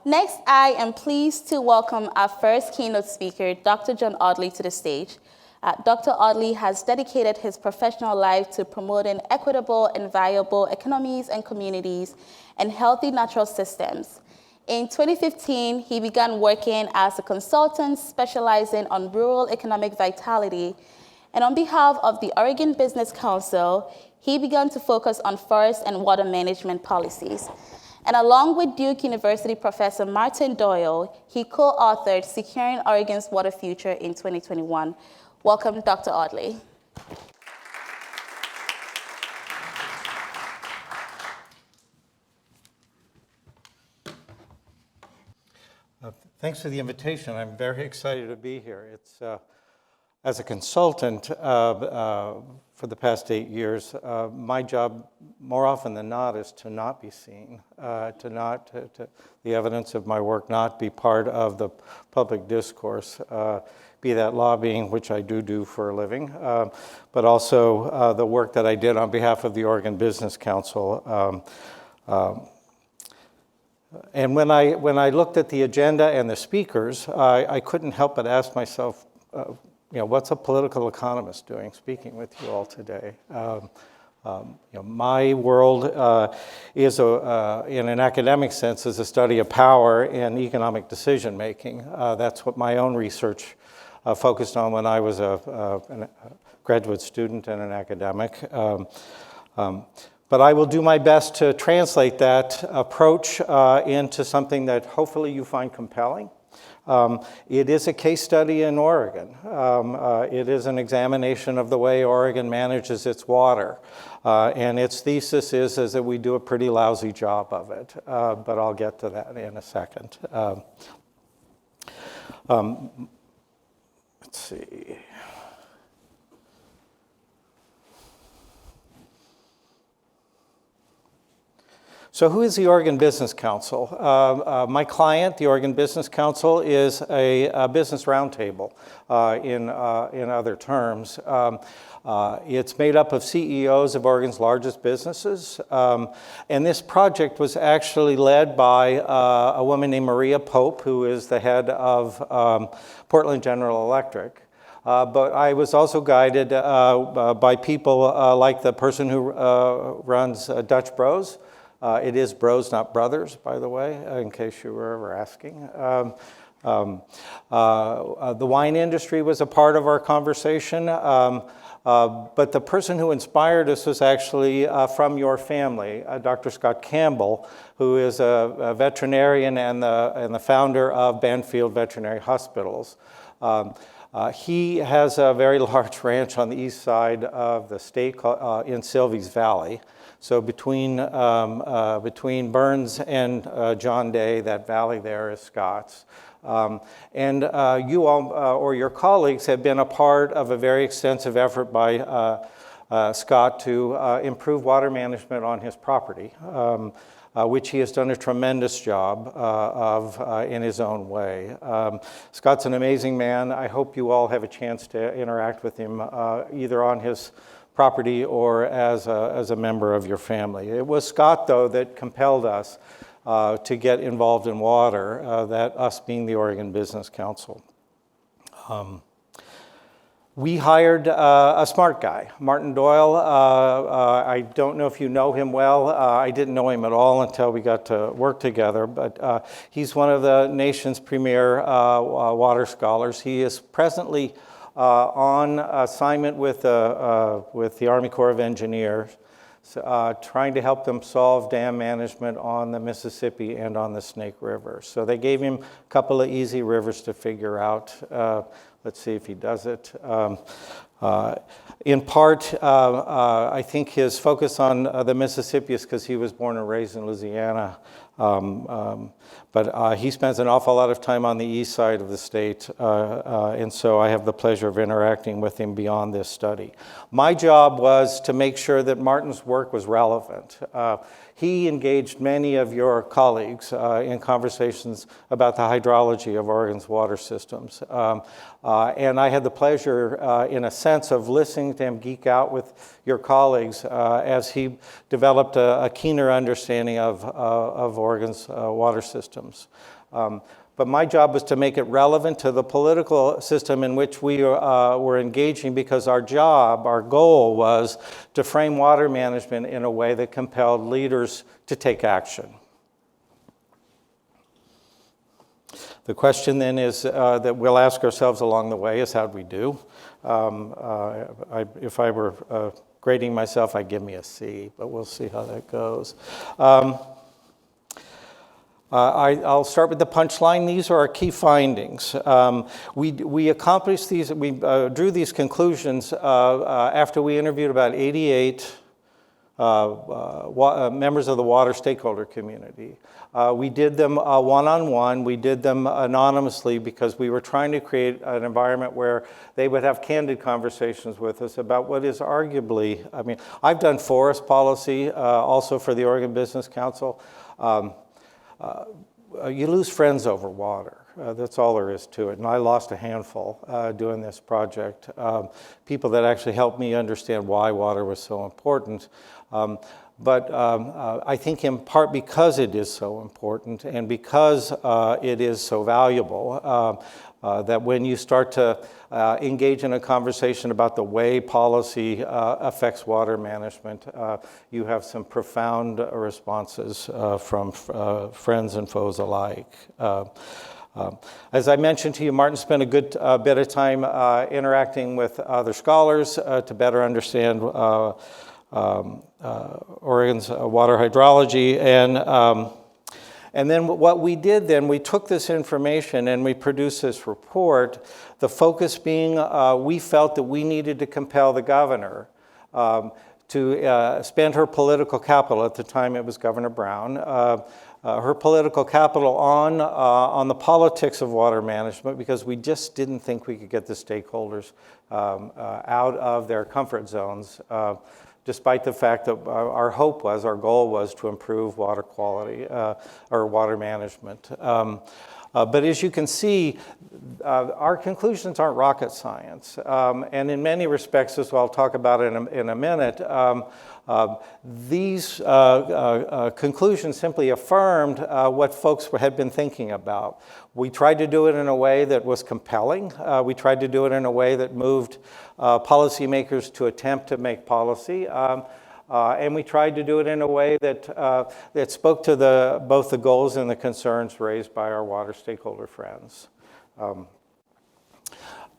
Next, I am pleased to welcome our first keynote speaker, Dr. John Audley, to the stage. Dr. Audley has dedicated his professional life to promoting equitable and viable economies and communities and healthy natural systems. In 2015, he began working as a consultant specializing on rural economic vitality. And on behalf of the Oregon Business Council, he began to focus on forest and water management policies. And along with Duke University professor Martin Doyle, he co-authored Securing Oregon's Water Future in 2021. Welcome, Dr. Audley. Thanks for the invitation. I'm very excited to be here. It's as a consultant for the past 8 years, my job more often than not is to not be seen, the evidence of my work not be part of the public discourse, be that lobbying, which I do for a living, but also the work that I did on behalf of the Oregon Business Council. And when I looked at the agenda and the speakers, I couldn't help but ask myself, what's a political economist doing speaking with you all today? My world is, in an academic sense, is a study of power and economic decision making. That's what my own research focused on when I was a graduate student and an academic. But I will do my best to translate that approach into something that hopefully you find compelling. It is a case study in Oregon. It is an examination of the way Oregon manages its water. And its thesis is that we do a pretty lousy job of it. But I'll get to that in a second. Let's see. So who is the Oregon Business Council? My client, the Oregon Business Council, is a business roundtable in other terms. It's made up of CEOs of Oregon's largest businesses. And this project was actually led by a woman named Maria Pope, who is the head of Portland General Electric. But I was also guided by people like the person who runs Dutch Bros. It is Bros, not Brothers, by the way, in case you were ever asking. The wine industry was a part of our conversation, but the person who inspired us was actually from your family, Dr. Scott Campbell, who is a veterinarian and the founder of Banfield Veterinary Hospitals. He has a very large ranch on the east side of the state in Silvies Valley. So between Burns and John Day, that valley there is Scott's. And you all, or your colleagues, have been a part of a very extensive effort by Scott to improve water management on his property, which he has done a tremendous job of in his own way. Scott's an amazing man. I hope you all have a chance to interact with him either on his property or as a member of your family. It was Scott, though, that compelled us to get involved in water, that us being the Oregon Business Council. We hired a smart guy, Martin Doyle. I don't know if you know him well. I didn't know him at all until we got to work together, but he's one of the nation's premier water scholars. He is presently on assignment with the Army Corps of Engineers, trying to help them solve dam management on the Mississippi and on the Snake River. So they gave him a couple of easy rivers to figure out. Let's see if he does it. In part, I think his focus on the Mississippi is because he was born and raised in Louisiana. But he spends an awful lot of time on the east side of the state, and so I have the pleasure of interacting with him beyond this study. My job was to make sure that Martin's work was relevant. he engaged many of your colleagues in conversations about the hydrology of Oregon's water systems. And I had the pleasure, in a sense, of listening to him geek out with your colleagues as he developed a keener understanding of Oregon's water systems. But my job was to make it relevant to the political system in which we were engaging, because our goal was to frame water management in a way that compelled leaders to take action. The question then is that we'll ask ourselves along the way is, how'd we do? If I were grading myself, I'd give me a C, but we'll see how that goes. I'll start with the punchline. These are our key findings. We accomplished these, we drew these conclusions after we interviewed about 88 members of the water stakeholder community. We did them one-on-one. We did them anonymously because we were trying to create an environment where they would have candid conversations with us about what is arguably, I mean, I've done forest policy also for the Oregon Business Council. You lose friends over water. That's all there is to it. And I lost a handful doing this project. People that actually helped me understand why water was so important. But I think in part because it is so important and because it is so valuable, that when you start to engage in a conversation about the way policy affects water management, you have some profound responses from friends and foes alike. As I mentioned to you, Martin spent a good bit of time interacting with other scholars to better understand Oregon's water hydrology. And then what we did then, we took this information and we produced this report, the focus being we felt that we needed to compel the governor to spend her political capital, at the time it was Governor Brown, her political capital on the politics of water management, because we just didn't think we could get the stakeholders out of their comfort zones, despite the fact that our goal was to improve water quality or water management. But as you can see, our conclusions aren't rocket science. And in many respects, as I'll talk about in a minute, these conclusions simply affirmed what folks had been thinking about. We tried to do it in a way that was compelling. We tried to do it in a way that moved policymakers to attempt to make policy. And we tried to do it in a way that spoke to both the goals and the concerns raised by our water stakeholder friends.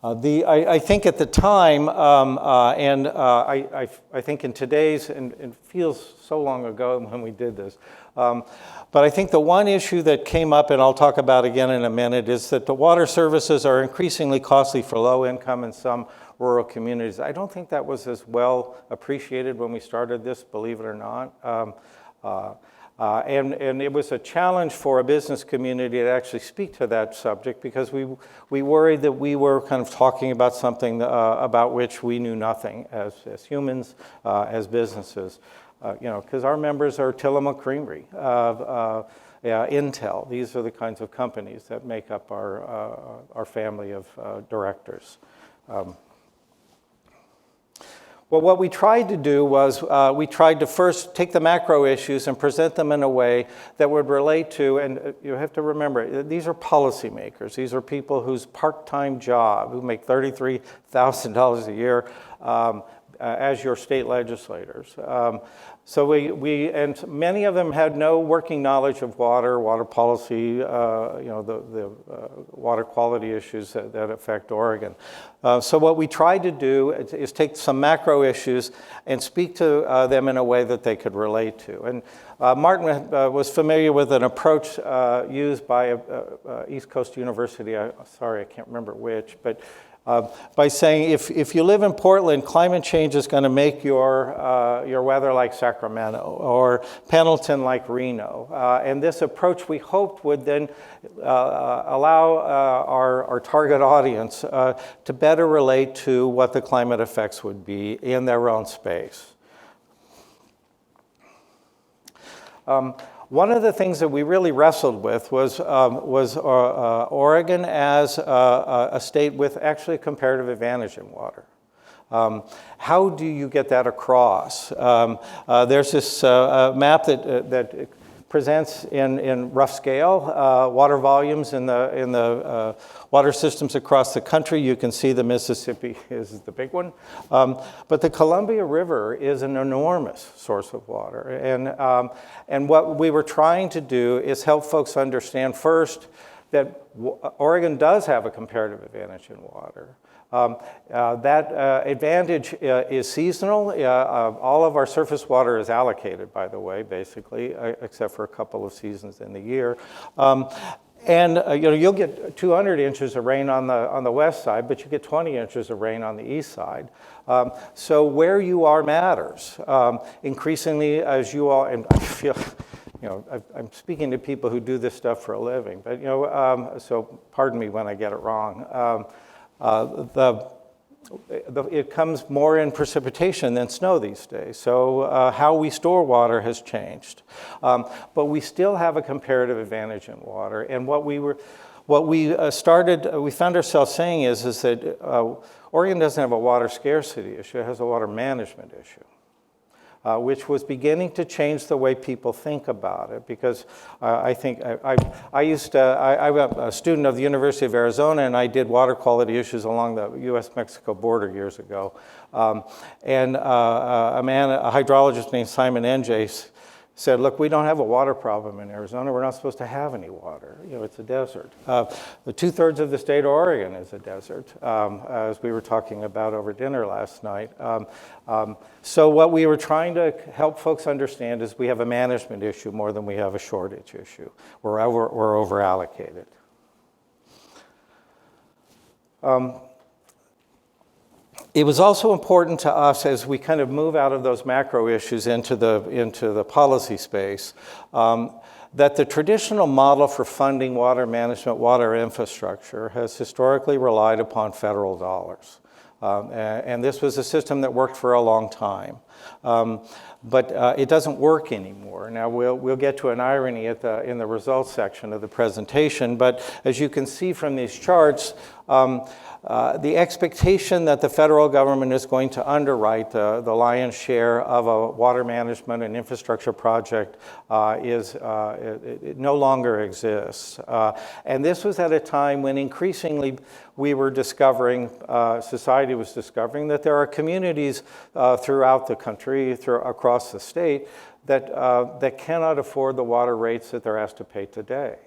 I think at the time, and I think in today's, and it feels so long ago when we did this, but I think the one issue that came up, and I'll talk about again in a minute, is that the water services are increasingly costly for low income and some rural communities. I don't think that was as well appreciated when we started this, believe it or not. And it was a challenge for a business community to actually speak to that subject, because we worried that we were kind of talking about something about which we knew nothing as humans, as businesses. Because our members are Tillamook Creamery, Intel. These are the kinds of companies that make up our family of directors. Well, what we tried to do was we tried to first take the macro issues and present them in a way that would relate to, and you have to remember, these are policymakers. These are people whose part-time job, who make $33,000 a year as your state legislators. So and many of them had no working knowledge of water policy, the water quality issues that affect Oregon. So what we tried to do is take some macro issues and speak to them in a way that they could relate to. And Martin was familiar with an approach used by East Coast University, sorry, I can't remember which, but by saying if you live in Portland, climate change is going to make your weather like Sacramento or Pendleton like Reno. And this approach we hoped would then allow our target audience to better relate to what the climate effects would be in their own space. One of the things that we really wrestled with was Oregon as a state with actually a comparative advantage in water. How do you get that across? There's this map that presents in rough scale water volumes in the water systems across the country. You can see the Mississippi is the big one. But the Columbia River is an enormous source of water. And what we were trying to do is help folks understand first that Oregon does have a comparative advantage in water. That advantage is seasonal. All of our surface water is allocated, by the way, basically, except for a couple of seasons in the year. You'll get 200 inches of rain on the west side, but you get 20 inches of rain on the east side. So where you are matters. Increasingly, as you all, and I feel, I'm speaking to people who do this stuff for a living, but so pardon me when I get it wrong. It comes more in precipitation than snow these days. So how we store water has changed. But we still have a comparative advantage in water. And what we found ourselves saying is that Oregon doesn't have a water scarcity issue, it has a water management issue. Which was beginning to change the way people think about it, because I think I'm a student of the University of Arizona, and I did water quality issues along the U.S.-Mexico border years ago. A hydrologist named Simon Enjay said, look, we don't have a water problem in Arizona. We're not supposed to have any water. It's a desert. The 2/3 of the state of Oregon is a desert, as we were talking about over dinner last night. So what we were trying to help folks understand is we have a management issue more than we have a shortage issue. We're over-allocated. It was also important to us as we kind of move out of those macro issues into the policy space that the traditional model for funding water management, water infrastructure has historically relied upon federal dollars. And this was a system that worked for a long time. But it doesn't work anymore. Now, we'll get to an irony in the results section of the presentation, but as you can see from these charts, the expectation that the federal government is going to underwrite the lion's share of a water management and infrastructure project it no longer exists. And this was at a time when increasingly we were discovering, society was discovering, that there are communities throughout the country, across the state, that cannot afford the water rates that they're asked to pay today.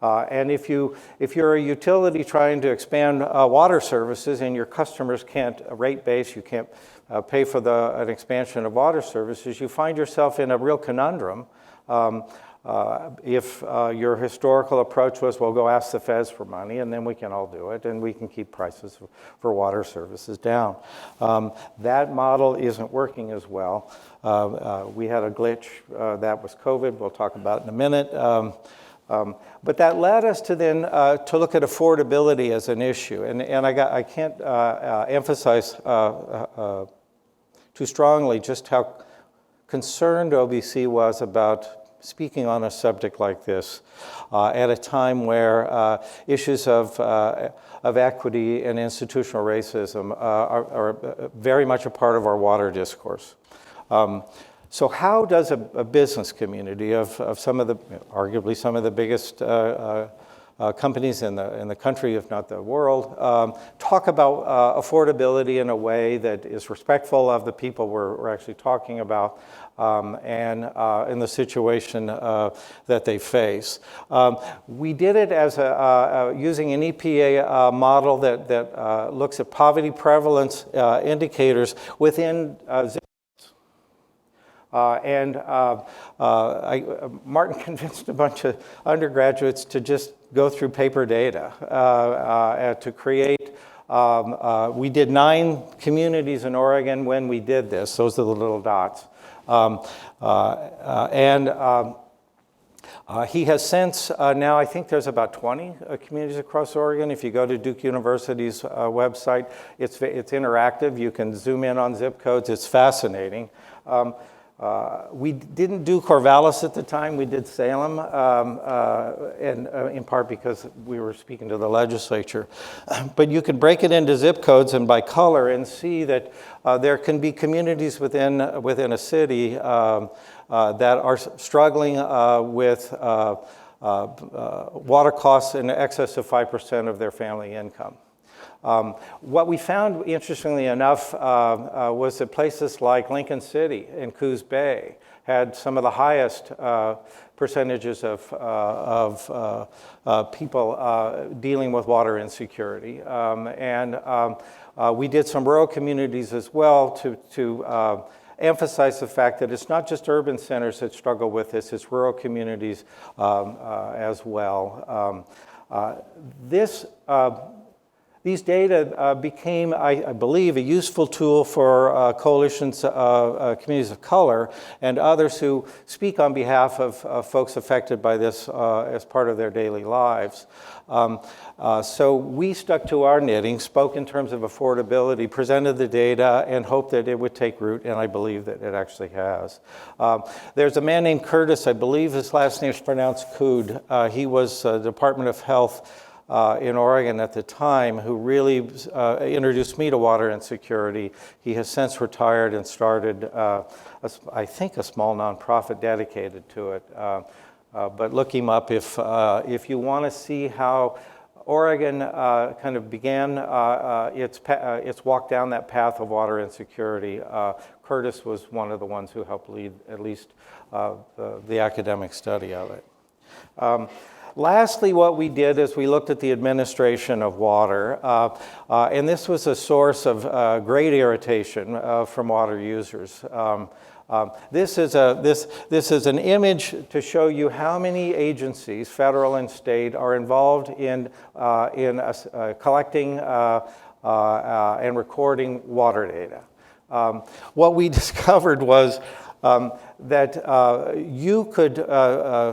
And if you're a utility trying to expand water services and your customers can't rate base, you can't pay for an expansion of water services, you find yourself in a real conundrum. If your historical approach was, well, go ask the feds for money and then we can all do it and we can keep prices for water services down. That model isn't working as well. We had a glitch, that was COVID, we'll talk about in a minute. But that led us to then to look at affordability as an issue. And I can't emphasize too strongly just how concerned OBC was about speaking on a subject like this at a time where issues of equity and institutional racism are very much a part of our water discourse. So how does a business community of arguably some of the biggest companies in the country, if not the world, talk about affordability in a way that is respectful of the people we're actually talking about and in the situation that they face? We did it as using an EPA model that looks at poverty prevalence indicators within zip. Martin convinced a bunch of undergraduates to just go through paper data to create. We did 9 communities in Oregon when we did this. Those are the little dots. He has since, now I think there's about 20 communities across Oregon. If you go to Duke University's website, it's interactive. You can zoom in on zip codes. It's fascinating. We didn't do Corvallis at the time, we did Salem, and in part because we were speaking to the legislature. But you can break it into zip codes and by color and see that there can be communities within a city that are struggling with water costs in excess of 5% of their family income. What we found, interestingly enough, was that places like Lincoln City and Coos Bay had some of the highest percentages of people dealing with water insecurity. We did some rural communities as well to emphasize the fact that it's not just urban centers that struggle with this, it's rural communities as well. These data became, I believe, a useful tool for coalitions, communities of color, and others who speak on behalf of folks affected by this as part of their daily lives. So we stuck to our knitting, spoke in terms of affordability, presented the data, and hoped that it would take root, and I believe that it actually has. There's a man named Curtis, I believe his last name is pronounced Cood. He was Department of Health in Oregon at the time, who really introduced me to water insecurity. He has since retired and started, I think, a small nonprofit dedicated to it. But look him up if you want to see how Oregon kind of began its walk down that path of water insecurity. Curtis was one of the ones who helped lead at least the academic study of it. Lastly, what we did is we looked at the administration of water, and this was a source of great irritation from water users. This is an image to show you how many agencies, federal and state, are involved in collecting and recording water data. What we discovered was that you could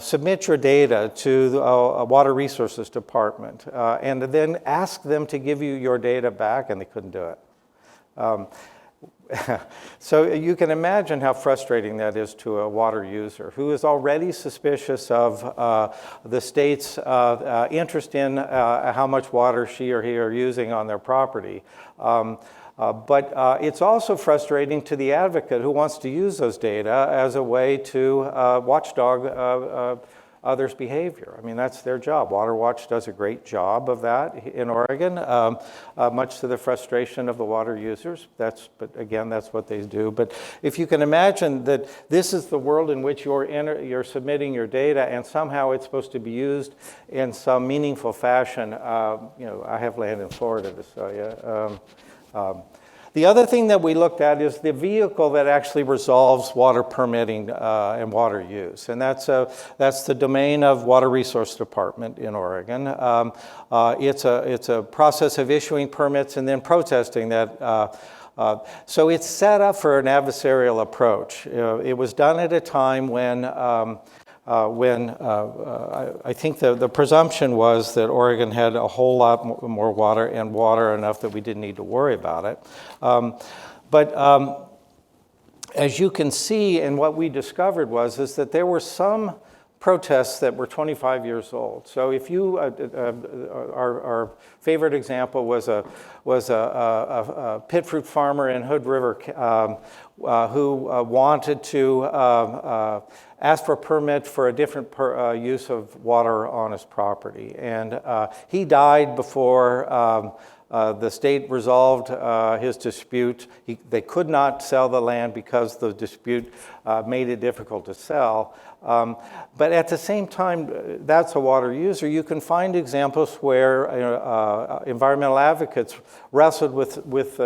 submit your data to a Water Resources Department and then ask them to give you your data back, and they couldn't do it. So you can imagine how frustrating that is to a water user who is already suspicious of the state's interest in how much water she or he are using on their property. But it's also frustrating to the advocate who wants to use those data as a way to watchdog others' behavior. I mean, that's their job. Water Watch does a great job of that in Oregon, much to the frustration of the water users. But again, that's what they do. But if you can imagine that this is the world in which you're submitting your data, and somehow it's supposed to be used in some meaningful fashion. I have land in Florida to show you. The other thing that we looked at is the vehicle that actually resolves water permitting and water use, and that's the domain of Water Resource Department in Oregon. It's a process of issuing permits and then protesting that. So it's set up for an adversarial approach. It was done at a time when I think the presumption was that Oregon had a whole lot more water, and water enough that we didn't need to worry about it. But as you can see, and what we discovered is that there were some protests that were 25 years old. So if you, our favorite example was a pit fruit farmer in Hood River who wanted to ask for a permit for a different use of water on his property. And he died before the state resolved his dispute. They could not sell the land because the dispute made it difficult to sell. But at the same time, that's a water user. You can find examples where environmental advocates wrestled with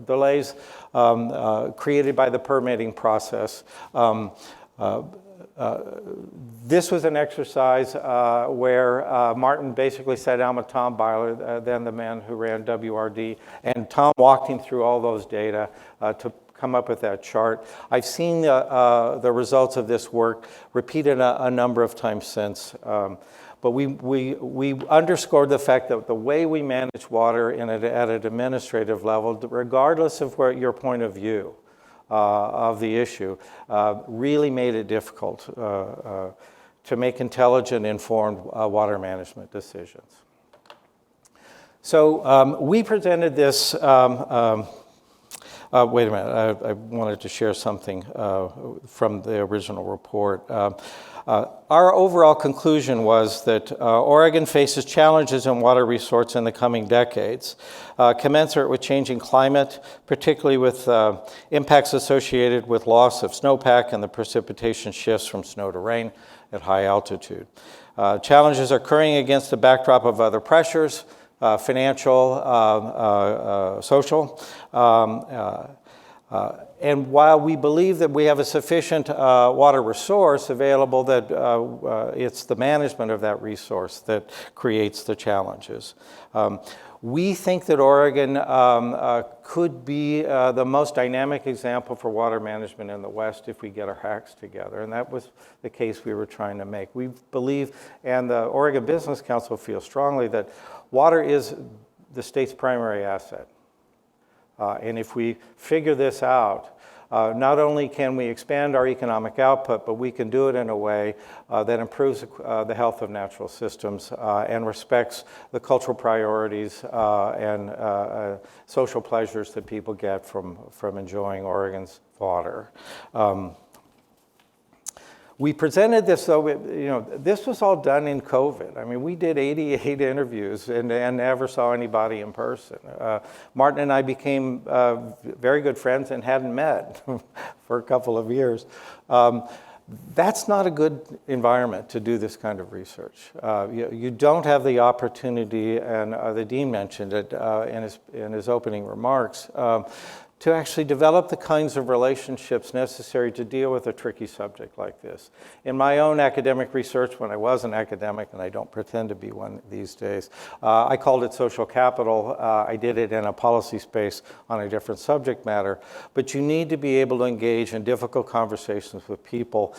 delays created by the permitting process. This was an exercise where Martin basically sat down with Tom Byler, then the man who ran WRD, and Tom walked him through all those data to come up with that chart. I've seen the results of this work repeated a number of times since. But we underscored the fact that the way we manage water at an administrative level, regardless of your point of view, of the issue really made it difficult to make intelligent, informed water management decisions. So we presented this, wait a minute, I wanted to share something from the original report. Our overall conclusion was that Oregon faces challenges in water resource in the coming decades, commensurate with changing climate, particularly with impacts associated with loss of snowpack and the precipitation shifts from snow to rain at high altitude. Challenges are occurring against the backdrop of other pressures, financial, social, and while we believe that we have a sufficient water resource available, that it's the management of that resource that creates the challenges. We think that Oregon could be the most dynamic example for water management in the West if we get our acts together, and that was the case we were trying to make. We believe, and the Oregon Business Council feels strongly, that water is the state's primary asset. And if we figure this out, not only can we expand our economic output, but we can do it in a way that improves the health of natural systems and respects the cultural priorities and social pleasures that people get from enjoying Oregon's water. We presented this, though, this was all done in COVID. I mean, we did 88 interviews and never saw anybody in person. Martin and I became very good friends and hadn't met for a couple of years. That's not a good environment to do this kind of research. You don't have the opportunity, and the dean mentioned it in his opening remarks, to actually develop the kinds of relationships necessary to deal with a tricky subject like this. In my own academic research, when I was an academic, and I don't pretend to be one these days, I called it social capital. I did it in a policy space on a different subject matter. But you need to be able to engage in difficult conversations with people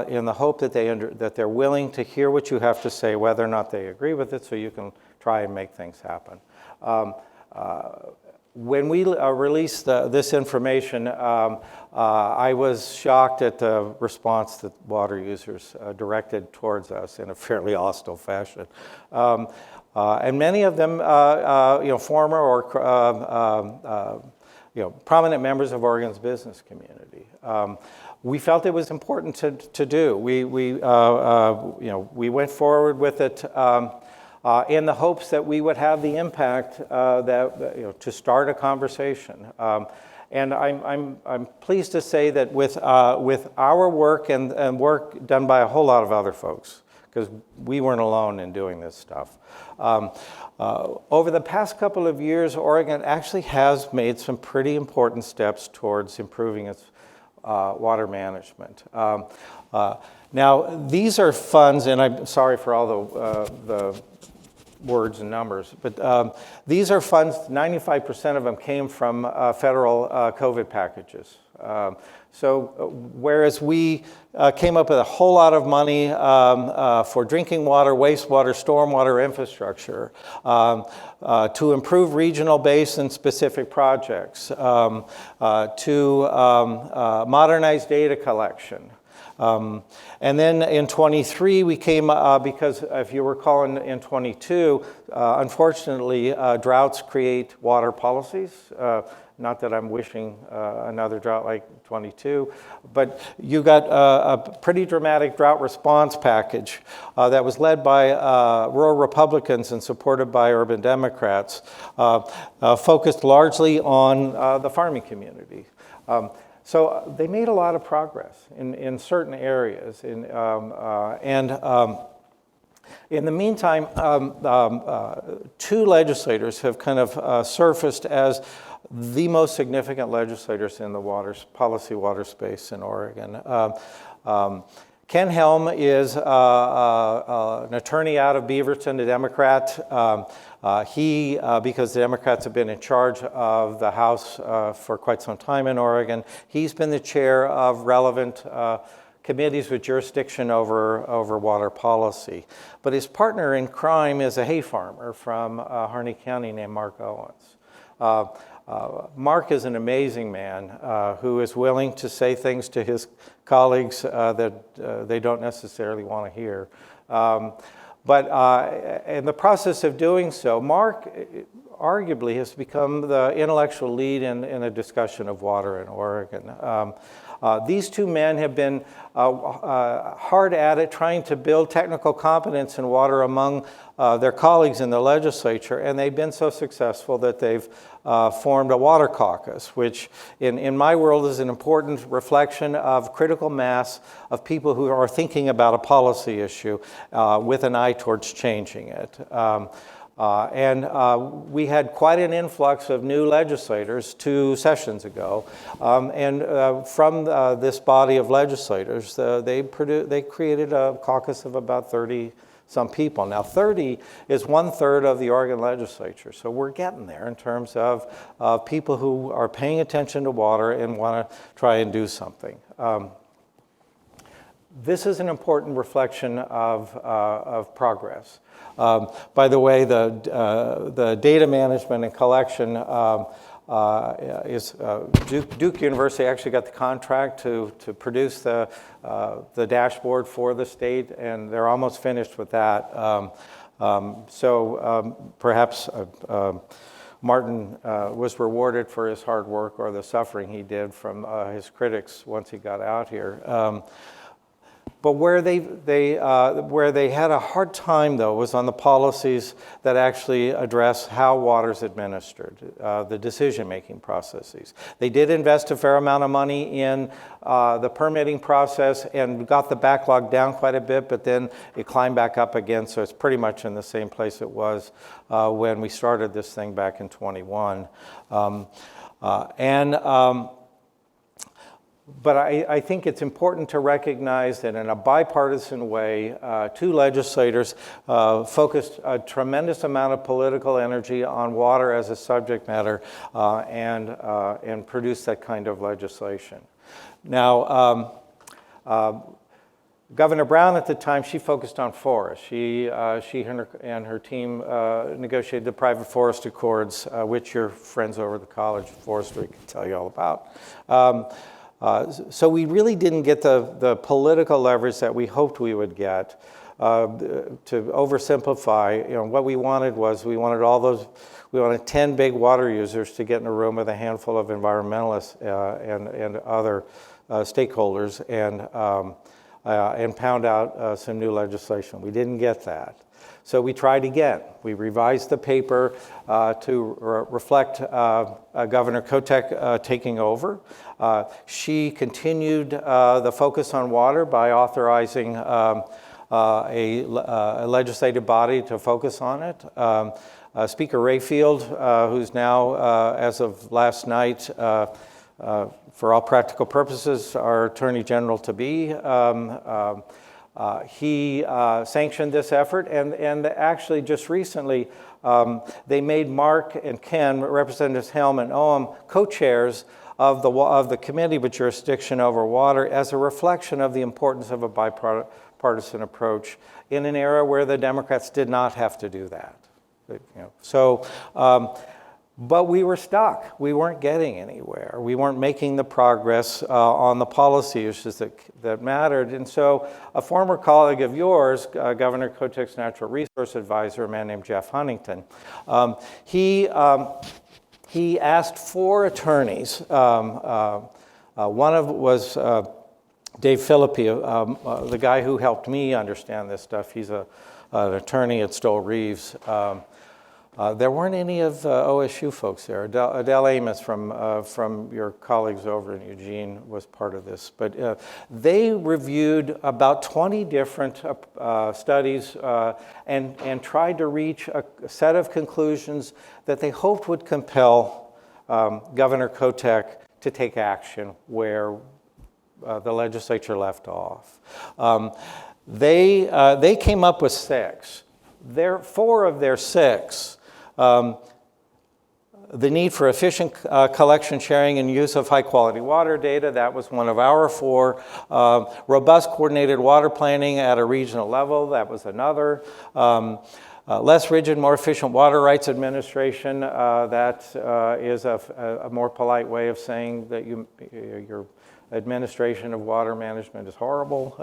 in the hope that they're willing to hear what you have to say, whether or not they agree with it, so you can try and make things happen. When we released this information, I was shocked at the response that water users directed towards us in a fairly hostile fashion. And many of them, former or prominent members of Oregon's business community. We felt it was important to do. We went forward with it. In the hopes that we would have the impact to start a conversation. And I'm pleased to say that with our work and work done by a whole lot of other folks, because we weren't alone in doing this stuff. Over the past couple of years, Oregon actually has made some pretty important steps towards improving its water management. Now, these are funds, and I'm sorry for all the words and numbers, but these are funds, 95% of them came from federal COVID packages. So whereas we came up with a whole lot of money for drinking water, wastewater, stormwater infrastructure, to improve regional basin-specific projects, to modernize data collection. And then in 23, we came, because if you recall in 22, unfortunately, droughts create water policies. Not that I'm wishing another drought like 22, but you got a pretty dramatic drought response package that was led by rural Republicans and supported by urban Democrats, focused largely on the farming community. So they made a lot of progress in certain areas. In the meantime, two legislators have kind of surfaced as the most significant legislators in the policy water space in Oregon. Ken Helm is an attorney out of Beaverton, a Democrat. Because the Democrats have been in charge of the House for quite some time in Oregon, he's been the chair of relevant committees with jurisdiction over water policy. But his partner in crime is a hay farmer from Harney County named Mark Owens. Mark is an amazing man who is willing to say things to his colleagues that they don't necessarily want to hear. But in the process of doing so, Mark arguably has become the intellectual lead in a discussion of water in Oregon. These two men have been hard at it trying to build technical competence in water among their colleagues in the legislature, and they've been so successful that they've formed a water caucus, which in my world is an important reflection of critical mass of people who are thinking about a policy issue with an eye towards changing it. We had quite an influx of new legislators 2 sessions ago. From this body of legislators, they created a caucus of about 30-some people. Now, 30 is 1/3 of the Oregon legislature. So we're getting there in terms of people who are paying attention to water and want to try and do something. This is an important reflection of progress. By the way, the data management and collection is Duke University actually got the contract to produce the dashboard for the state, and they're almost finished with that. Perhaps Martin was rewarded for his hard work or the suffering he did from his critics once he got out here. But where they had a hard time, though, was on the policies that actually address how water is administered, the decision-making processes. They did invest a fair amount of money in the permitting process and got the backlog down quite a bit, but then it climbed back up again, so it's pretty much in the same place it was when we started this thing back in 21. But I think it's important to recognize that in a bipartisan way, 2 legislators focused a tremendous amount of political energy on water as a subject matter and produced that kind of legislation. Now, Governor Brown at the time, she focused on forests. She and her team negotiated the private forest accords, which your friends over at the College of Forestry can tell you all about. So we really didn't get the political leverage that we hoped we would get. To oversimplify, what we wanted was we wanted 10 big water users to get in a room with a handful of environmentalists and other stakeholders and pound out some new legislation. We didn't get that. So we tried again. We revised the paper to reflect Governor Kotek taking over. She continued the focus on water by authorizing a legislative body to focus on it. Speaker Rayfield, who's now, as of last night, for all practical purposes, our Attorney General to be, he sanctioned this effort, and actually just recently they made Mark and Ken, Representatives Helm and Ohm, co-chairs of the committee with jurisdiction over water as a reflection of the importance of a bipartisan approach in an era where the Democrats did not have to do that. But we were stuck. We weren't getting anywhere. We weren't making the progress on the policy issues that mattered. And so a former colleague of yours, Governor Kotek's natural resource advisor, a man named Jeff Huntington, he asked 4 attorneys. One of was Dave Philippi, the guy who helped me understand this stuff. He's an attorney at Stoll Reeves. There weren't any of OSU folks there. Adele Amos from your colleagues over in Eugene was part of this. But they reviewed about 20 different studies and tried to reach a set of conclusions that they hoped would compel Governor Kotek to take action where the legislature left off. They came up with 6. 4 of their 6. The need for efficient collection, sharing, and use of high-quality water data, that was one of our 4. Robust coordinated water planning at a regional level, that was another. less rigid, more efficient water rights administration. That is a more polite way of saying that your administration of water management is horrible.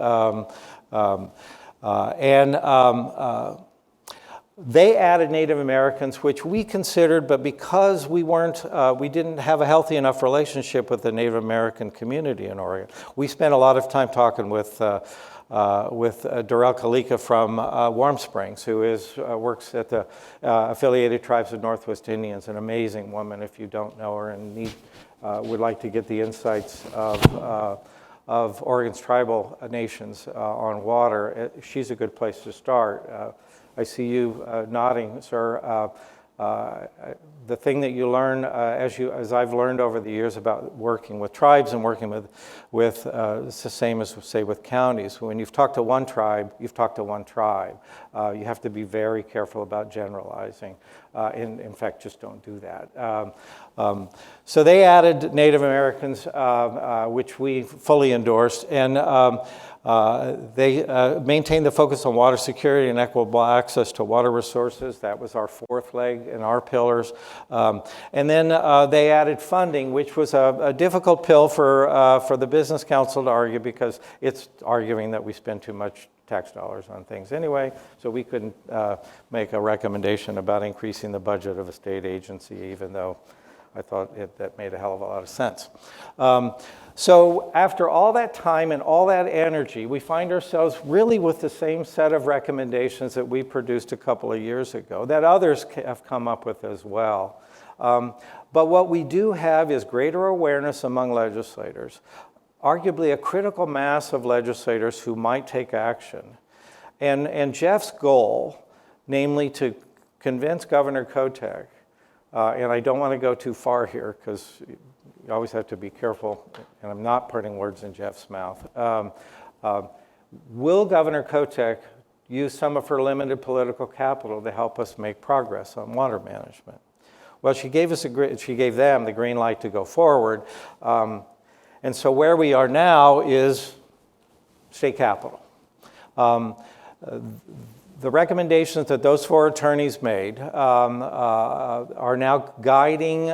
They added Native Americans, which we considered, but because we didn't have a healthy enough relationship with the Native American community in Oregon. We spent a lot of time talking with Darrell Kalika from Warm Springs, who works at the Affiliated Tribes of Northwest Indians, an amazing woman if you don't know her and would like to get the insights of Oregon's tribal nations on water. She's a good place to start. I see you nodding, sir. The thing that you learn, as I've learned over the years about working with tribes and working with it's the same as, say, with counties. When you've talked to one tribe, you've talked to one tribe. You have to be very careful about generalizing. In fact, just don't do that. So they added Native Americans, which we fully endorsed, and they maintained the focus on water security and equitable access to water resources. That was our fourth leg in our pillars. And then they added funding, which was a difficult pill for the Business Council to argue, because it's arguing that we spend too much tax dollars on things anyway, so we couldn't make a recommendation about increasing the budget of a state agency, even though I thought that made a hell of a lot of sense. So after all that time and all that energy, we find ourselves really with the same set of recommendations that we produced a couple of years ago, that others have come up with as well. But what we do have is greater awareness among legislators, arguably a critical mass of legislators who might take action. And Jeff's goal, namely to convince Governor Kotek, and I don't want to go too far here because you always have to be careful, and I'm not putting words in Jeff's mouth. Will Governor Kotek use some of her limited political capital to help us make progress on water management? Well, she gave them the green light to go forward. And so where we are now is state capital. The recommendations that those four attorneys made are now guiding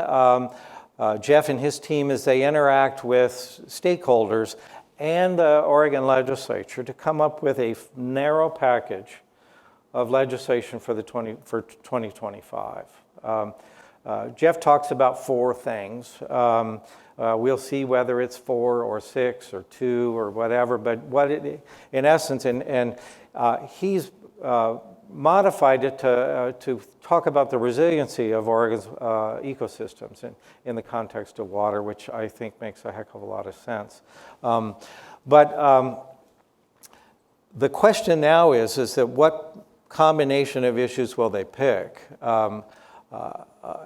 Jeff and his team as they interact with stakeholders and the Oregon legislature to come up with a narrow package of legislation for 2025. Jeff talks about four things. We'll see whether it's 4 or 6 or 2 or whatever, but in essence, and he's modified it to talk about the resiliency of Oregon's ecosystems in the context of water, which I think makes a heck of a lot of sense. But the question now is that what combination of issues will they pick?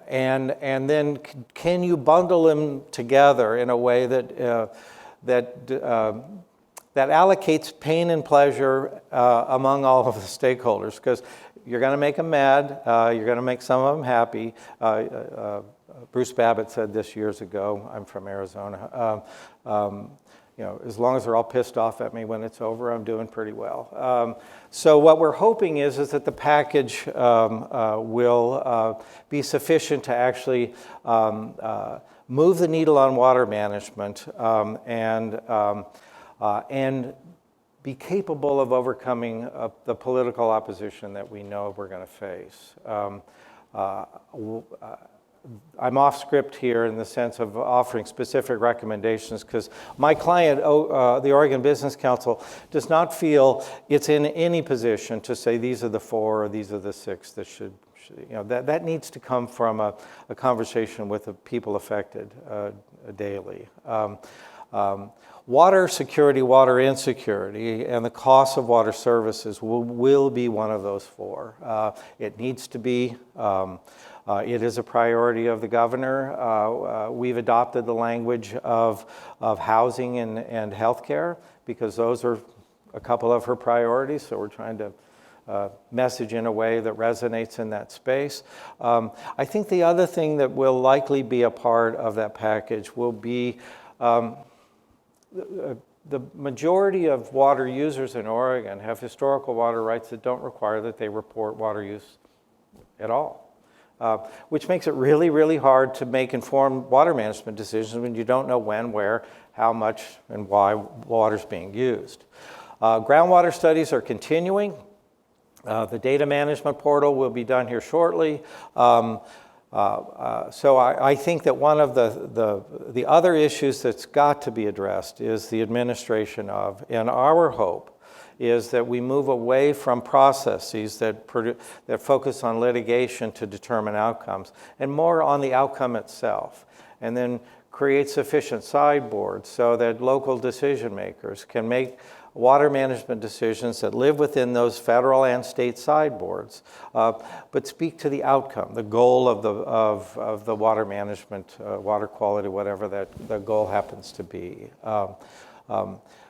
And then can you bundle them together in a way that allocates pain and pleasure among all of the stakeholders? Because you're going to make them mad, you're going to make some of them happy. Bruce Babbitt said this years ago. I'm from Arizona. As long as they're all pissed off at me when it's over, I'm doing pretty well. So what we're hoping is that the package will be sufficient to actually move the needle on water management and be capable of overcoming the political opposition that we know we're going to face. I'm off script here in the sense of offering specific recommendations because my client, the Oregon Business Council, does not feel it's in any position to say these are the 4 or these are the 6 that should that needs to come from a conversation with the people affected daily. Water security, water insecurity, and the cost of water services will be one of those 4. It needs to be. It is a priority of the governor. We've adopted the language of housing and healthcare because those are a couple of her priorities, so we're trying to message in a way that resonates in that space. I think the other thing that will likely be a part of that package will be the majority of water users in Oregon have historical water rights that don't require that they report water use at all, which makes it really, really hard to make informed water management decisions when you don't know when, where, how much, and why water's being used. Groundwater studies are continuing. The data management portal will be done here shortly. So I think that one of the other issues that's got to be addressed is the administration of, and our hope is that we move away from processes that focus on litigation to determine outcomes, and more on the outcome itself, and then create sufficient sideboards so that local decision makers can make water management decisions that live within those federal and state sideboards, but speak to the outcome, the goal of the water management, water quality, whatever the goal happens to be.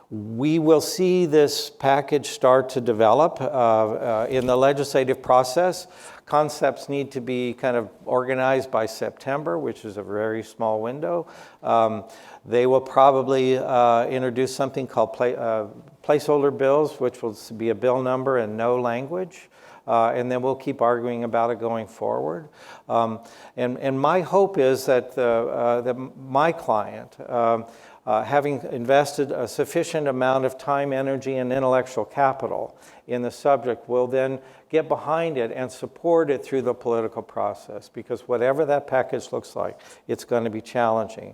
We will see this package start to develop in the legislative process. Concepts need to be kind of organized by September, which is a very small window. They will probably introduce something called placeholder bills, which will be a bill number and no language. And then we'll keep arguing about it going forward. And my hope is that, that my client, having invested a sufficient amount of time, energy, and intellectual capital in the subject, will then get behind it and support it through the political process. Because whatever that package looks like, it's going to be challenging.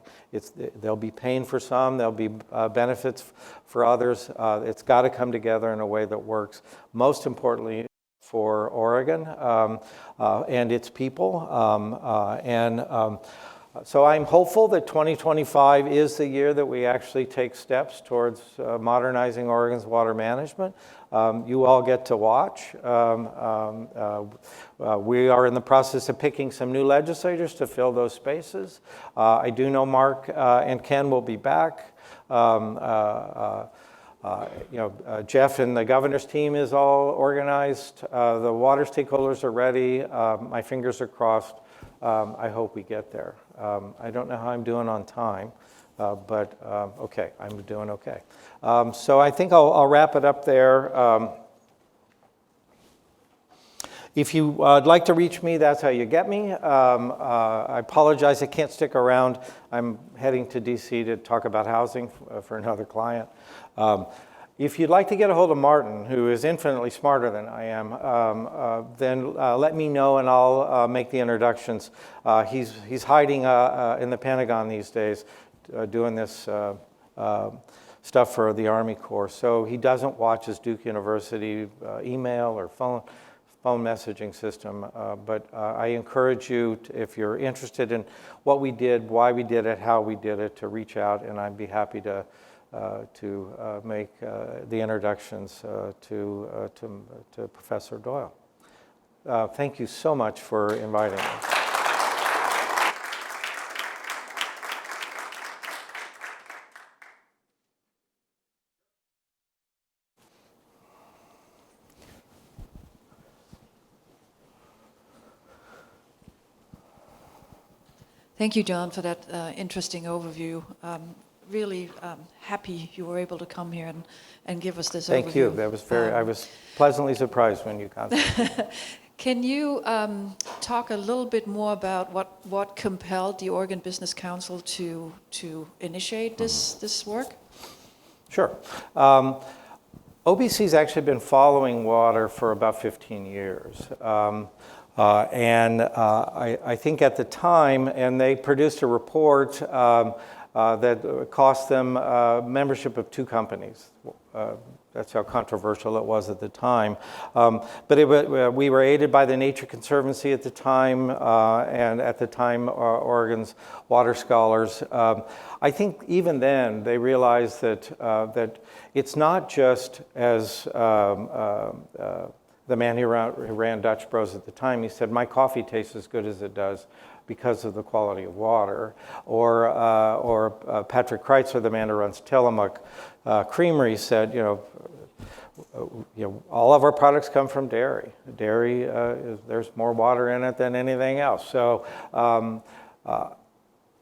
There'll be pain for some, there'll be benefits for others. It's got to come together in a way that works. Most importantly, for Oregon and its people. So I'm hopeful that 2025 is the year that we actually take steps towards modernizing Oregon's water management. You all get to watch. We are in the process of picking some new legislators to fill those spaces. I do know Mark and Ken will be back. Jeff and the governor's team is all organized. The water stakeholders are ready. My fingers are crossed. I hope we get there. I don't know how I'm doing on time, but okay, I'm doing okay. So I think I'll wrap it up there. If you would like to reach me, that's how you get me. I apologize, I can't stick around. I'm heading to DC to talk about housing for another client. If you'd like to get a hold of Martin, who is infinitely smarter than I am, then let me know and I'll make the introductions. He's hiding in the Pentagon these days, doing this stuff for the Army Corps. So he doesn't watch his Duke University email or phone messaging system, but I encourage you, if you're interested in what we did, why we did it, how we did it, to reach out, and I'd be happy to make the introductions to Professor Doyle. Thank you so much for inviting me. Thank you, John, for that interesting overview. Really happy you were able to come here and give us this overview. Thank you. That was I was pleasantly surprised when you contacted me. Can you talk a little bit more about what compelled the Oregon Business Council to initiate this work? Sure. OBC's actually been following water for about 15 years. I think at the time, and they produced a report that cost them membership of 2 companies. That's how controversial it was at the time. But we were aided by the Nature Conservancy at the time, and at the time, Oregon's water scholars. I think even then, they realized that it's not just as the man who ran Dutch Bros at the time, he said, my coffee tastes as good as it does because of the quality of water. Or Patrick Kreitzer, the man who runs Tillamook Creamery, said, all of our products come from dairy. Dairy, there's more water in it than anything else. So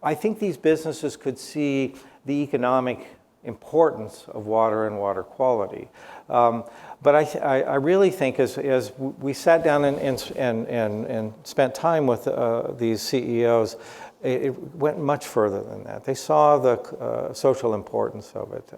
I think these businesses could see the economic importance of water and water quality. But I really think as we sat down and spent time with these CEOs, it went much further than that. They saw the social importance of it.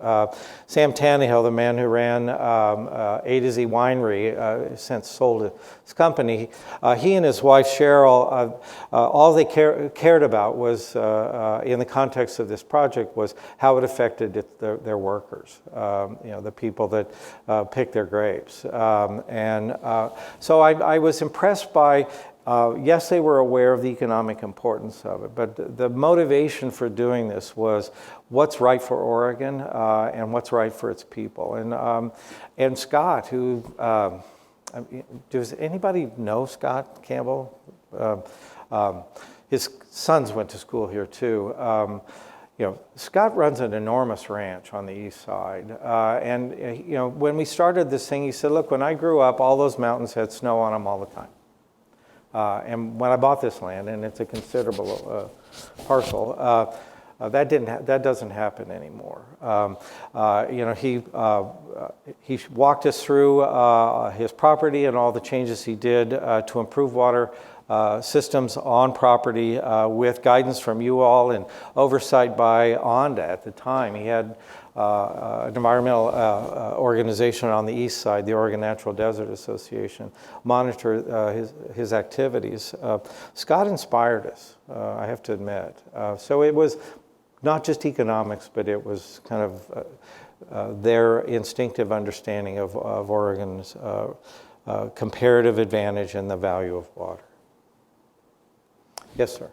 Sam Tannehill, the man who ran A to Z Winery, since sold his company, he and his wife Cheryl, all they cared about was, in the context of this project, was how it affected their workers, the people that pick their grapes. So I was impressed by, yes, they were aware of the economic importance of it, but the motivation for doing this was what's right for Oregon and what's right for its people. And Scott, who, does anybody know Scott Campbell? His sons went to school here too. Scott runs an enormous ranch on the east side. When we started this thing, he said, look, when I grew up, all those mountains had snow on them all the time. And when I bought this land, and it's a considerable parcel, that doesn't happen anymore. He walked us through his property and all the changes he did to improve water systems on property with guidance from you all and oversight by ONDA at the time. He had an environmental organization on the east side, the Oregon Natural Desert Association, monitor his activities. Scott inspired us, I have to admit. So it was not just economics, but it was kind of their instinctive understanding of Oregon's comparative advantage and the value of water. Yes, sir.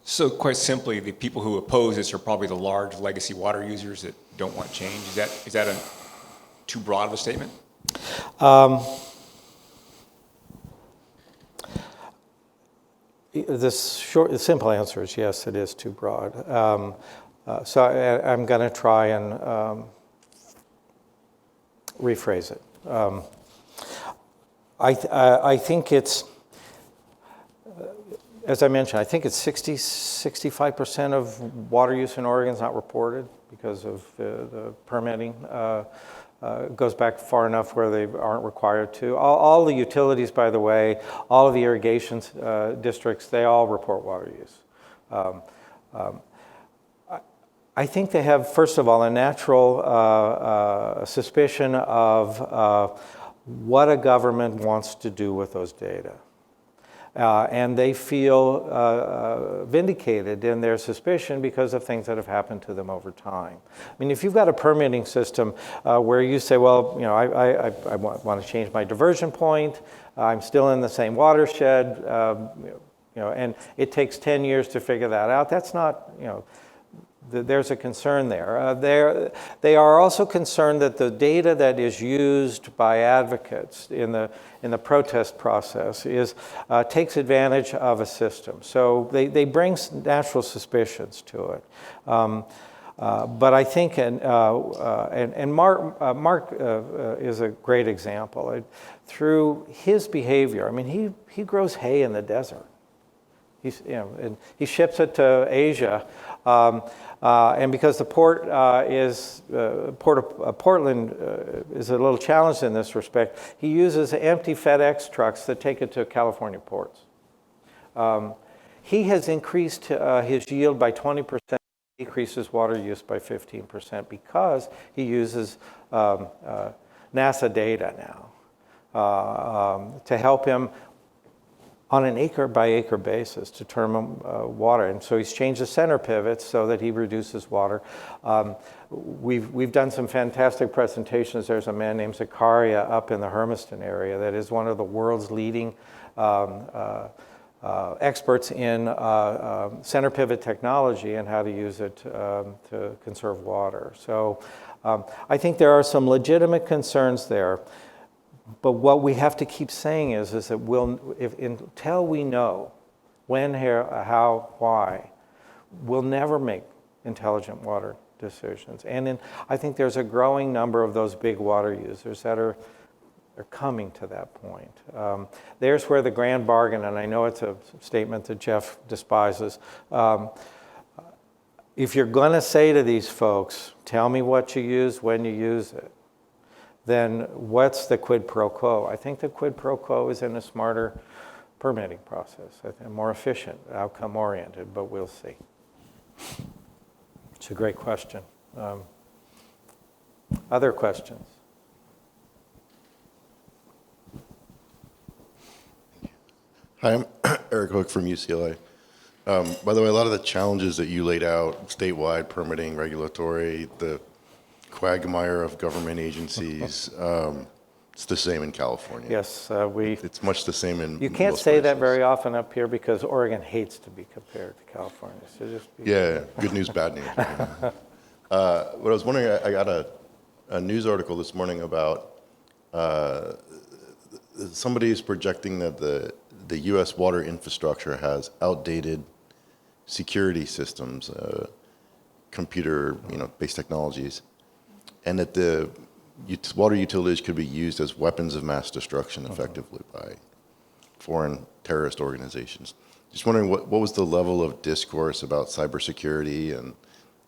So quite simply, the people who oppose this are probably the large legacy water users that don't want change. Is that too broad of a statement? The simple answer is yes, it is too broad. So I'm going to try and rephrase it. I think it's, as I mentioned, I think it's 65% of water use in Oregon is not reported because of the permitting. Goes back far enough where they aren't required to. All the utilities, by the way, all of the irrigation districts, they all report water use. I think they have, first of all, a natural suspicion of what a government wants to do with those data. And they feel vindicated in their suspicion because of things that have happened to them over time. I mean, if you've got a permitting system where you say, well, I want to change my diversion point, I'm still in the same watershed, and it takes 10 years to figure that out, that's not, there's a concern there. They are also concerned that the data that is used by advocates in the protest process takes advantage of a system. So they bring natural suspicions to it. But I think, and Mark is a great example. Through his behavior, I mean, he grows hay in the desert. And he ships it to Asia. And because the port of Portland is a little challenged in this respect, he uses empty FedEx trucks that take it to California ports. He has increased his yield by 20%, decreases water use by 15% because he uses NASA data now to help him on an acre-by-acre basis to determine water. And so he's changed the center pivots so that he reduces water. We've done some fantastic presentations. There's a man named Zakaria up in the Hermiston area that is one of the world's leading experts in center pivot technology and how to use it to conserve water. So I think there are some legitimate concerns there. But what we have to keep saying is that until we know when, how, why, we'll never make intelligent water decisions. And I think there's a growing number of those big water users that are coming to that point. There's where the grand bargain, and I know it's a statement that Jeff despises, if you're going to say to these folks, tell me what you use when you use it, then what's the quid pro quo? I think the quid pro quo is in a smarter permitting process, I think more efficient, outcome-oriented, but we'll see. It's a great question. Other questions? Hi, I'm Eric Hook from UCLA. By the way, a lot of the challenges that you laid out, statewide permitting, regulatory, the quagmire of government agencies, it's the same in California. Yes, It's much the same in you can't most say that places. very often up here because Oregon hates to be compared to California. So just be Yeah, good news, bad news. What I was wondering, I got a news article this morning about somebody is projecting that the U.S. water infrastructure has outdated security systems, computer, based technologies, and that the water utilities could be used as weapons of mass destruction effectively by foreign terrorist organizations. Just wondering what was the level of discourse about cybersecurity and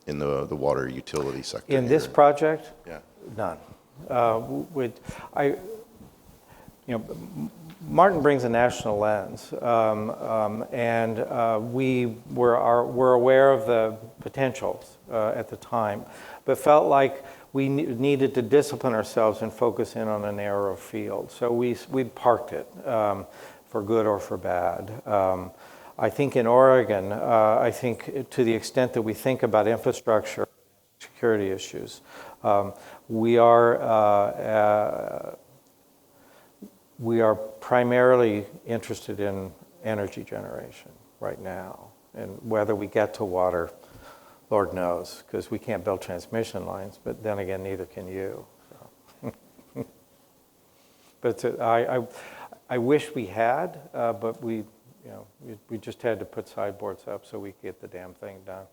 in the water utility sector? in this project. Yeah. None. Martin brings a national lens, and we're aware of the potentials at the time, but felt like we needed to discipline ourselves and focus in on a narrow field. So we parked it for good or for bad. I think in Oregon, I think to the extent that we think about infrastructure, security issues, we are primarily interested in energy generation right now. And whether we get to water, Lord knows, because we can't build transmission lines, but then again, neither can you. So. But I wish we had, but we just had to put sideboards up so we could get the damn thing done.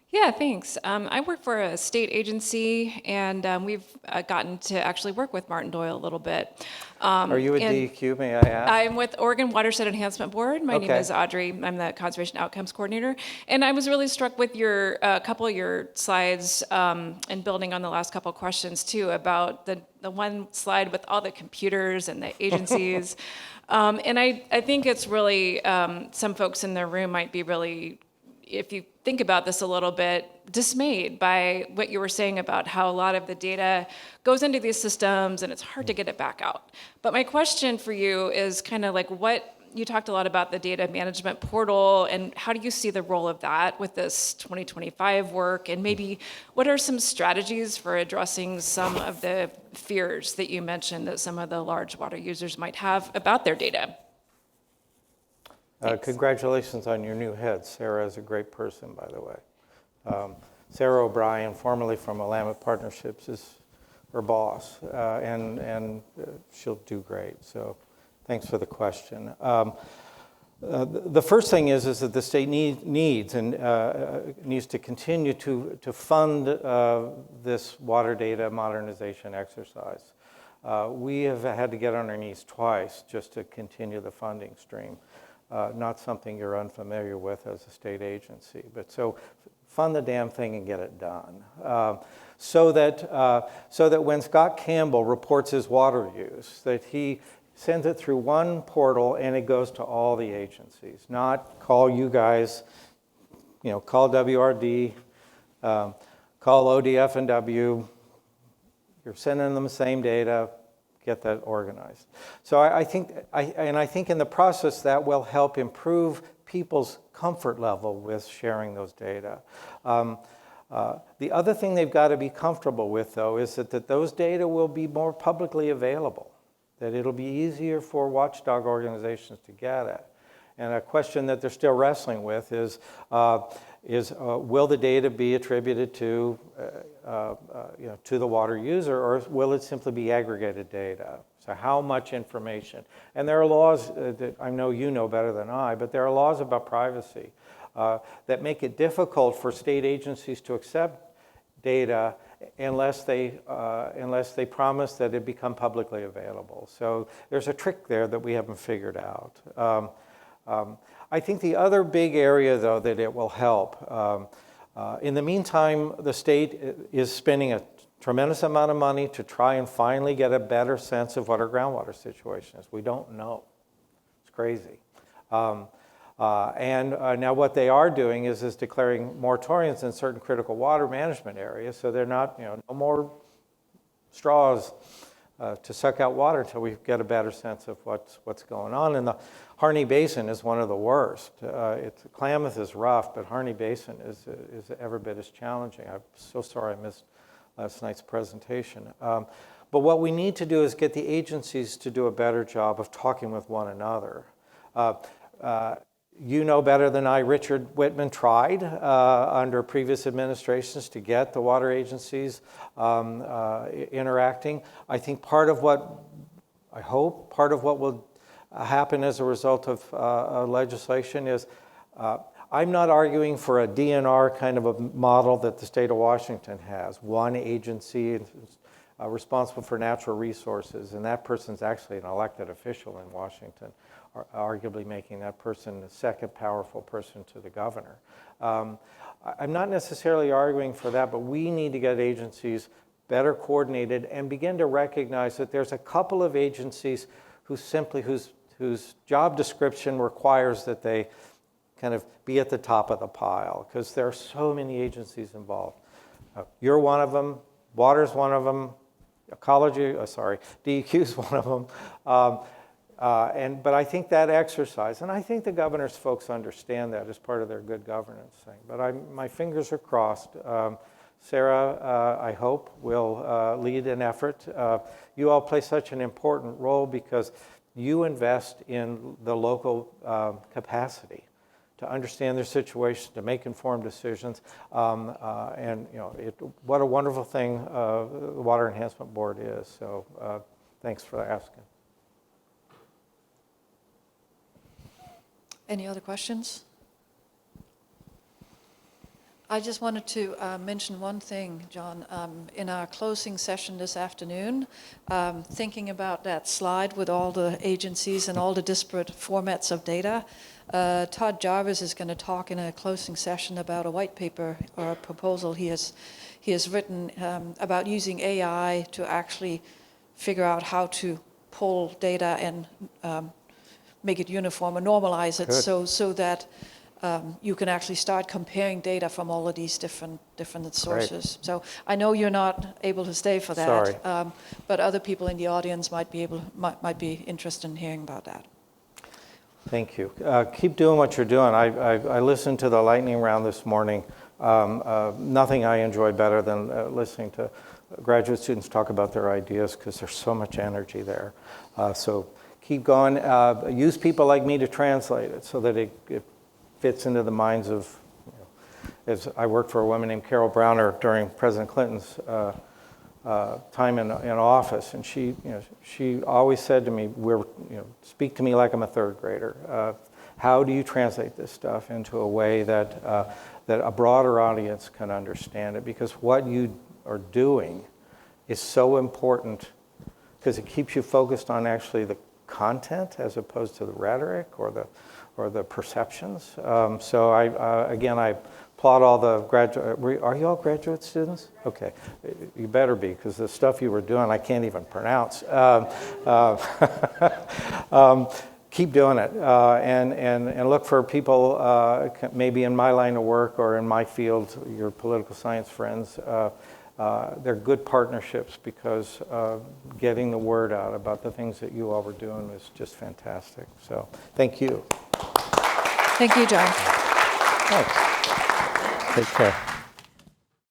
Yeah, thanks. I work for a state agency, and we've gotten to actually work with Martin Doyle a little bit. Are you a and DEQ, may I ask? I'm with Oregon Watershed Enhancement Board. My name Okay. is Audrey. I'm the Conservation Outcomes Coordinator. And I was really struck with your couple of your slides and building on the last couple of questions, too, about the one slide with all the computers and the agencies. And I think it's really, some folks in the room might be really, if you think about this a little bit, dismayed by what you were saying about how a lot of the data goes into these systems and it's hard to get it back out. But my question for you is kind of like you talked a lot about the data management portal, and how do you see the role of that with this 2025 work? And maybe what are some strategies for addressing some of the fears that you mentioned that some of the large water users might have about their data? Congratulations on your new head. Sarah is a great person, by the way. Sarah O'Brien, formerly from Willamette Partnerships, is her boss, and she'll do great. So thanks for the question. The first thing is that the state needs to continue to fund this water data modernization exercise. We have had to get on our knees twice just to continue the funding stream. Not something you're unfamiliar with as a state agency, but so fund the damn thing and get it done. So that when Scott Campbell reports his water use, that he sends it through one portal and it goes to all the agencies, not call you guys, call WRD, call ODF and W. You're sending them the same data. Get that organized. So I think in the process that will help improve people's comfort level with sharing those data. The other thing they've got to be comfortable with, though, is that those data will be more publicly available, that it'll be easier for watchdog organizations to get at. And a question that they're still wrestling with is will the data be attributed to the water user, or will it simply be aggregated data? So how much information? And there are laws that I know you know better than I, but there are laws about privacy that make it difficult for state agencies to accept data unless they promise that it become publicly available. So there's a trick there that we haven't figured out. I think the other big area, though, that it will help, in the meantime, the state is spending a tremendous amount of money to try and finally get a better sense of what our groundwater situation is. We don't know. It's crazy. Now what they are doing is declaring moratoriums in certain critical water management areas, so they're not, no more straws to suck out water until we get a better sense of what's going on. And the Harney Basin is one of the worst. Klamath is rough, but Harney Basin is every bit as challenging. I'm so sorry I missed last night's presentation. But what we need to do is get the agencies to do a better job of talking with one another. You know better than I, Richard Whitman tried under previous administrations to get the water agencies interacting. I think part of what will happen as a result of legislation is, I'm not arguing for a DNR kind of a model that the state of Washington has. One agency responsible for natural resources, and that person's actually an elected official in Washington, arguably making that person the second powerful person to the governor. I'm not necessarily arguing for that, but we need to get agencies better coordinated and begin to recognize that there's a couple of agencies whose job description requires that they kind of be at the top of the pile, because there are so many agencies involved. You're one of them, water's one of them, DEQ is one of them. But I think that exercise, and I think the governor's folks understand that as part of their good governance thing, but my fingers are crossed. Sarah, I hope, will lead an effort. You all play such an important role because you invest in the local capacity to understand their situation, to make informed decisions, and what a wonderful thing the Water Enhancement Board is. So thanks for asking. Any other questions? I just wanted to mention one thing, John. In our closing session this afternoon, thinking about that slide with all the agencies and all the disparate formats of data, Todd Jarvis is going to talk in a closing session about a white paper or a proposal he has written about using AI to actually figure out how to pull data and make it uniform or normalize it. Good. so that you can actually start comparing data from all of these different sources. Great. So I know you're not able to stay for that. Sorry. But other people in the audience might be interested in hearing about that. Thank you. Keep doing what you're doing. I listened to the lightning round this morning. Nothing I enjoy better than listening to graduate students talk about their ideas, because there's so much energy there. So keep going. Use people like me to translate it so that it fits into the minds of, as I worked for a woman named Carol Browner during President Clinton's time in office, and she always said to me, speak to me like I'm a third grader. How do you translate this stuff into a way that a broader audience can understand it? Because what you are doing is so important, because it keeps you focused on actually the content as opposed to the rhetoric or the perceptions. So I applaud all the graduate. Are you all graduate students? Okay, you better be, because the stuff you were doing I can't even pronounce. Keep doing it, and look for people maybe in my line of work or in my field, your political science friends. They're good partnerships, because getting the word out about the things that you all were doing was just fantastic. So thank you. Thank you, John. Thanks. Take care.